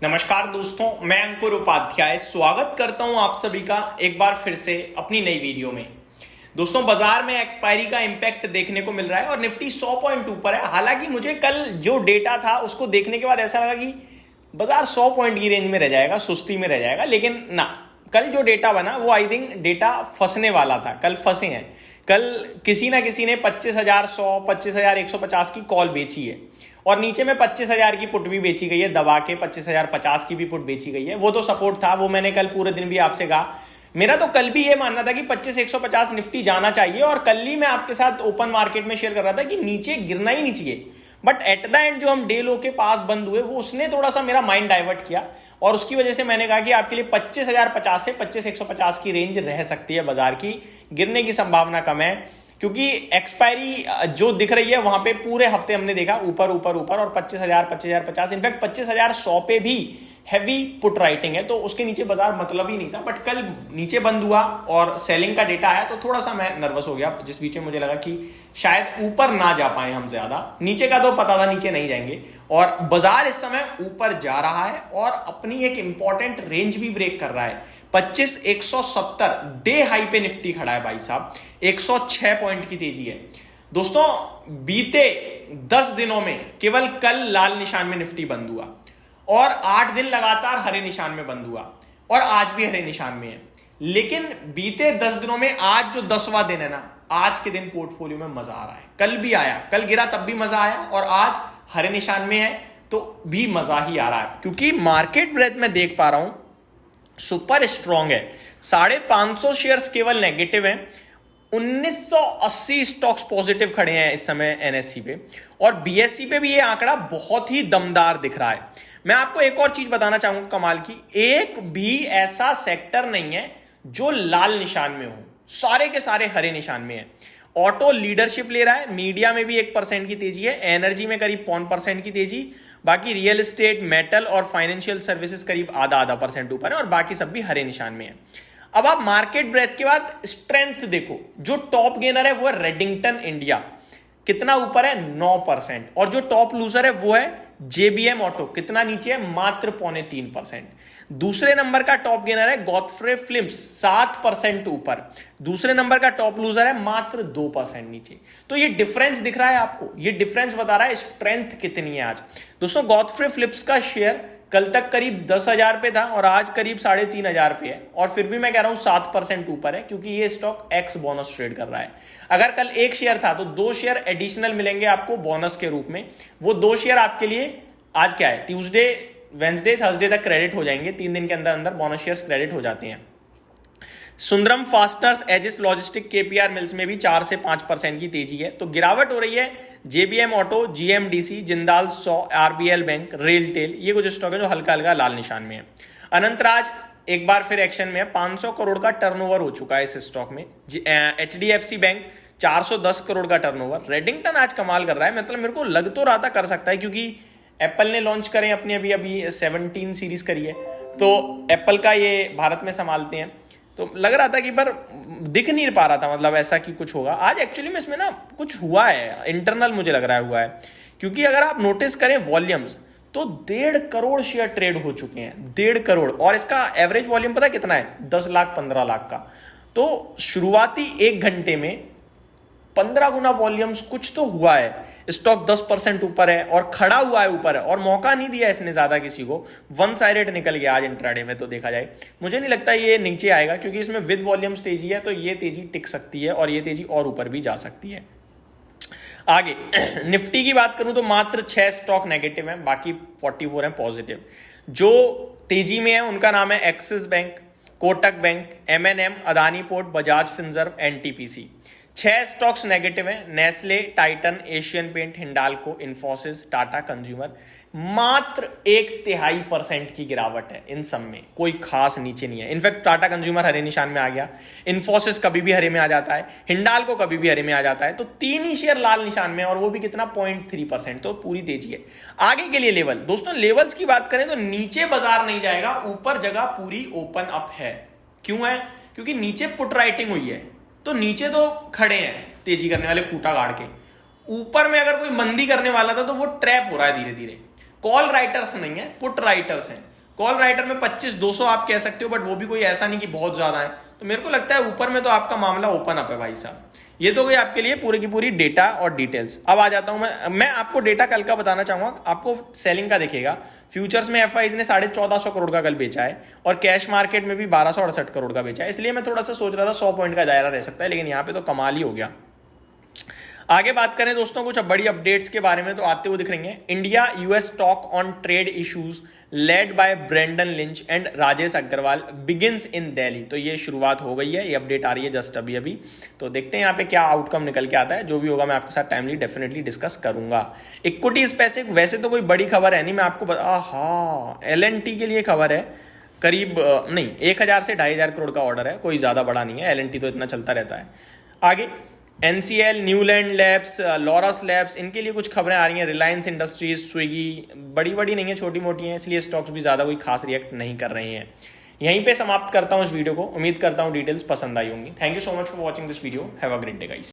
नमस्कार दोस्तों, मैं अंकुर उपाध्याय स्वागत करता हूं आप सभी का एक बार फिर से अपनी नई वीडियो में। दोस्तों, बाजार में एक्सपायरी का इंपैक्ट देखने को मिल रहा है और निफ्टी 100 पॉइंट ऊपर है। हालांकि मुझे कल जो डेटा था उसको देखने के बाद ऐसा लगा कि बाजार 100 पॉइंट की रेंज में रह जाएगा, सुस्ती में रह जाएगा, लेकिन ना, कल जो डेटा बना वो आई थिंक डेटा फंसने वाला था। कल फंसे हैं। कल किसी ना किसी ने 25,100 25,150 की कॉल बेची है और नीचे में 25,000 की पुट भी बेची गई है, दबा के 25,050 की भी पुट बेची गई है। वो तो सपोर्ट था, वो मैंने कल पूरे दिन भी आपसे कहा। मेरा तो कल भी ये मानना था कि 25,150 निफ्टी जाना चाहिए और कल ही मैं आपके साथ ओपन मार्केट में शेयर कर रहा था कि नीचे गिरना ही नहीं चाहिए। बट एट द एंड जो हम डे लो के पास बंद हुए वो उसने थोड़ा सा मेरा माइंड डाइवर्ट किया और उसकी वजह से मैंने कहा कि आपके लिए 25,050 से 25,150 की रेंज रह सकती है। बाजार की गिरने की संभावना कम है क्योंकि एक्सपायरी जो दिख रही है वहां पे पूरे हफ्ते हमने देखा ऊपर ऊपर ऊपर और 25,000 25,050 इनफैक्ट 25,100 पे भी हैवी पुट राइटिंग है, तो उसके नीचे बाजार मतलब ही नहीं था। बट कल नीचे बंद हुआ और सेलिंग का डेटा आया तो थोड़ा सा मैं नर्वस हो गया, जिस बीच में मुझे लगा कि शायद ऊपर ना जा पाए हम ज्यादा। नीचे का तो पता था नीचे नहीं जाएंगे और बाजार इस समय ऊपर जा रहा है और अपनी एक इंपॉर्टेंट रेंज भी ब्रेक कर रहा है। 25,170 डे हाई पे निफ्टी खड़ा है भाई साहब, 106 पॉइंट की तेजी है। दोस्तों, बीते 10 दिनों में केवल कल लाल निशान में निफ्टी बंद हुआ और 8 दिन लगातार हरे निशान में बंद हुआ और आज भी हरे निशान में है। लेकिन बीते 10 दिनों में आज जो 10वां दिन है ना, आज के दिन पोर्टफोलियो में मजा आ रहा है। कल भी आया, कल गिरा तब भी मजा आया और आज हरे निशान में है तो भी मजा ही आ रहा है क्योंकि मार्केट ब्रेथ में देख पा रहा हूं सुपर स्ट्रॉन्ग है। 550 शेयर्स केवल नेगेटिव हैं, 1980 स्टॉक्स पॉजिटिव खड़े हैं इस समय एनएससी पे और बीएससी पे भी ये आंकड़ा बहुत ही दमदार दिख रहा है। मैं आपको एक और चीज बताना चाहूंगा कमाल की, एक भी ऐसा सेक्टर नहीं है जो लाल निशान में हो, सारे के सारे हरे निशान में है। ऑटो लीडरशिप ले रहा है, मीडिया में भी 1% की तेजी है, एनर्जी में करीब 0.5% की तेजी, बाकी रियल एस्टेट, मेटल और फाइनेंशियल सर्विसेज करीब आधा परसेंट ऊपर है और बाकी सब भी हरे निशान में है। अब आप मार्केट ब्रेथ के बाद स्ट्रेंथ देखो, जो टॉप गेनर है वो है रेडिंगटन इंडिया, कितना ऊपर है 9% और जो टॉप लूजर है वो है जेबीएम ऑटो, कितना नीचे है मात्र 0.3%। दूसरे नंबर का टॉप गेनर है गॉडफ्रे फिल्म्स, 7% ऊपर। दूसरे नंबर का टॉप लूजर है मात्र 2% नीचे। तो ये डिफरेंस दिख रहा है आपको, ये डिफरेंस बता रहा है स्ट्रेंथ कितनी है आज। दोस्तों, गॉडफ्रे फिलिप्स का शेयर कल तक करीब 10,000 पे था और आज करीब 3,500 पे है और फिर भी मैं कह रहा हूं 7% ऊपर है क्योंकि ये स्टॉक एक्स बोनस ट्रेड कर रहा है। अगर कल एक शेयर था तो 2 शेयर एडिशनल मिलेंगे आपको बोनस के रूप में। वो 2 शेयर आपके लिए आज क्या है, ट्यूसडे, वेंसडे, थर्सडे तक क्रेडिट हो जाएंगे। 3 दिन के अंदर अंदर बोनस शेयर्स क्रेडिट हो जाते हैं। Sundaram fasteners, edges logistic, KPR mills में भी 4 से 5% की तेजी है। तो गिरावट हो रही है JBM auto, GMDC, Jindal 100, RBL bank, RailTel, ये कुछ स्टॉक है जो हल्का हल्का लाल निशान में है। अनंतराज एक बार फिर एक्शन में है, 500 करोड़ का टर्नओवर हो चुका है इस स्टॉक में। एचडीएफसी बैंक 410 करोड़ का टर्नओवर। रेडिंगटन आज कमाल कर रहा है, मतलब मेरे को लग तो रहा था कर सकता है क्योंकि एप्पल ने लॉन्च करें अपनी अभी 17 सीरीज करी है तो एप्पल का ये भारत में संभालते हैं, तो लग रहा था कि पर दिख नहीं पा रहा था, मतलब ऐसा कि कुछ होगा। आज एक्चुअली में इसमें ना कुछ हुआ है, इंटरनल मुझे लग रहा है हुआ है, क्योंकि अगर आप नोटिस करें वॉल्यूम्स तो 1.5 करोड़ शेयर ट्रेड हो चुके हैं, 1.5 करोड़, और इसका एवरेज वॉल्यूम पता कितना है, 10 लाख 15 लाख का। तो शुरुआती 1 घंटे में 15 गुना वॉल्यूम्स, कुछ तो हुआ है। स्टॉक 10% ऊपर है और खड़ा हुआ है ऊपर है और मौका नहीं दिया इसने ज्यादा किसी को, वन साइडेड निकल गया आज इंट्राडे में। तो देखा जाए मुझे नहीं लगता ये नीचे आएगा क्योंकि इसमें विद वॉल्यूम्स तेजी है, तो ये तेजी टिक सकती है और ये तेजी और ऊपर भी जा सकती है। आगे निफ्टी की बात करूं तो मात्र 6 स्टॉक नेगेटिव हैं, बाकी 44 हैं पॉजिटिव। जो तेजी में है उनका नाम है Axis bank, Kotak bank, MNM, Adani port, Bajaj Finserv, NTPC. 6 stocks negative हैं, Nestle, Titan, Asian paint, Hindalco, Infosys, Tata consumer. मात्र 1/3% की गिरावट है इन सब में, कोई खास नीचे नहीं है। इनफैक्ट टाटा कंज्यूमर हरे निशान में आ गया, इन्फोसिस कभी भी हरे में आ जाता है, हिंडाल्को कभी भी हरे में आ जाता है, तो 3 ही शेयर लाल निशान में और वो भी कितना 0.3%, तो पूरी तेजी है। आगे के लिए लेवल, दोस्तों लेवल्स की बात करें तो नीचे बाजार नहीं जाएगा, ऊपर जगह पूरी ओपन अप है। क्यों है? क्योंकि नीचे पुट राइटिंग हुई है, तो नीचे तो खड़े हैं तेजी करने वाले खूंटा गाड़ के। ऊपर में अगर कोई मंदी करने वाला था तो वो ट्रैप हो रहा है धीरे धीरे। कॉल राइटर्स नहीं है, पुट राइटर्स हैं। कॉल राइटर में 25-200 आप कह सकते हो, बट वो भी कोई ऐसा नहीं कि बहुत ज्यादा है। तो मेरे को लगता है ऊपर में तो आपका मामला ओपन अप है भाई साहब। ये तो गई आपके लिए पूरी की पूरी डेटा और डिटेल्स। अब आ जाता हूं मैं आपको डेटा कल का बताना चाहूंगा। आपको सेलिंग का दिखेगा, फ्यूचर्स में एफआईज ने 1450 करोड़ का कल बेचा है और कैश मार्केट में भी 1268 करोड़ का बेचा है। इसलिए मैं थोड़ा सा सोच रहा था 100 पॉइंट का दायरा रह सकता है, लेकिन यहाँ पे तो कमाल ही हो गया। आगे बात करें दोस्तों कुछ बड़ी अपडेट्स के बारे में, तो आते हुए दिख रही हैं। India US talk on trade issues led by Brendan Lynch and Rajesh Agrawal begins in Delhi. तो ये शुरुआत हो गई है, ये अपडेट आ रही है जस्ट अभी अभी। तो देखते हैं यहाँ पे क्या आउटकम निकल के आता है। जो भी होगा मैं आपके साथ टाइमली डेफिनेटली डिस्कस करूंगा। इक्विटी स्पेसिफिक वैसे तो कोई बड़ी खबर है नहीं, मैं आपको हाँ एलएनटी के लिए खबर है। करीब नहीं 1000 से 2500 करोड़ का ऑर्डर है, कोई ज्यादा बड़ा नहीं है। एलएनटी तो इतना चलता रहता है। आगे NCL, Neuland labs, Laurus labs, इनके लिए कुछ खबरें आ रही हैं। रिलायंस इंडस्ट्रीज, स्विगी, बड़ी बड़ी नहीं है, छोटी मोटी हैं, इसलिए स्टॉक्स भी ज़्यादा कोई खास रिएक्ट नहीं कर रहे हैं। यहीं पे समाप्त करता हूं इस वीडियो को। उम्मीद करता हूं डिटेल्स पसंद आई होंगी। Thank you so much for watching this video. Have a great day guys.